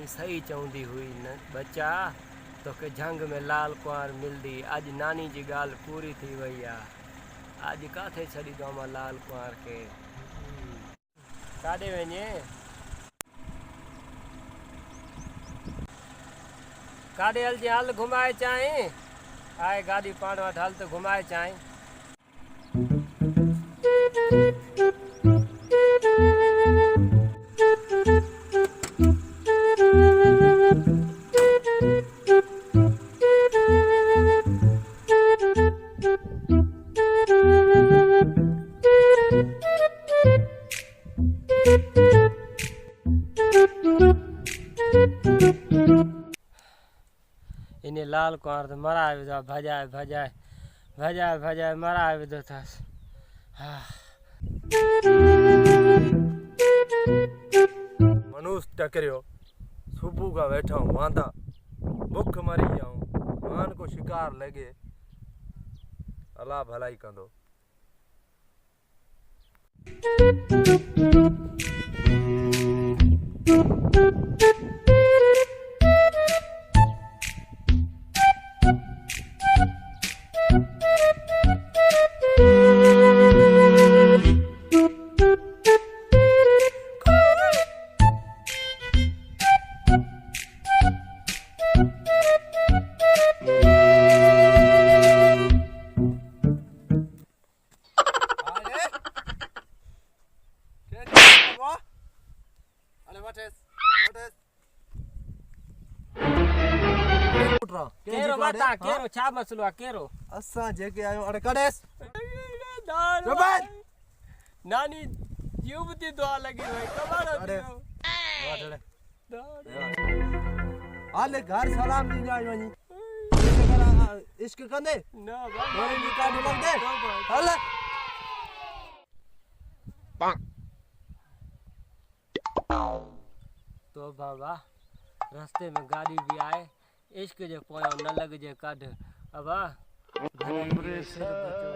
नानी सही चवंदी हुई न बच्चा तोखे झंग में लाल कुंवार मिलदी। अज नानी जी गाल पूरी थी वई आ। अज काथे छॾींदो मां लाल कुंवार के। काॾे वञे? काॾे हल जे हल घुमाए चाहीं। आए गाड़ी पाण वटि हल त घुमाए चाहीं। इन्हें लाल कुंवार तो मराए विधो भजाए भजाए भजाए भजाए मराए विधो अथसि। मनुष्य टकरियो सुबह का बैठा हूँ वांदा भुख मरी जाऊं मान को शिकार लगे अल्लाह भलाई कंदो। केरो बता केरो छा मसलो आ केरो असा जेके आयो अरे कडेस नानी जीवती दुआ लगी भाई कमाल अरे दियो आले घर सलाम दी जाई वनी इश्क कंदे ना तोरे निकाह ढुलक दे हल तो बाबा रास्ते में गाड़ी भी आए इश्क जे पोयो न लग जे कढ अबा भले सिर बचो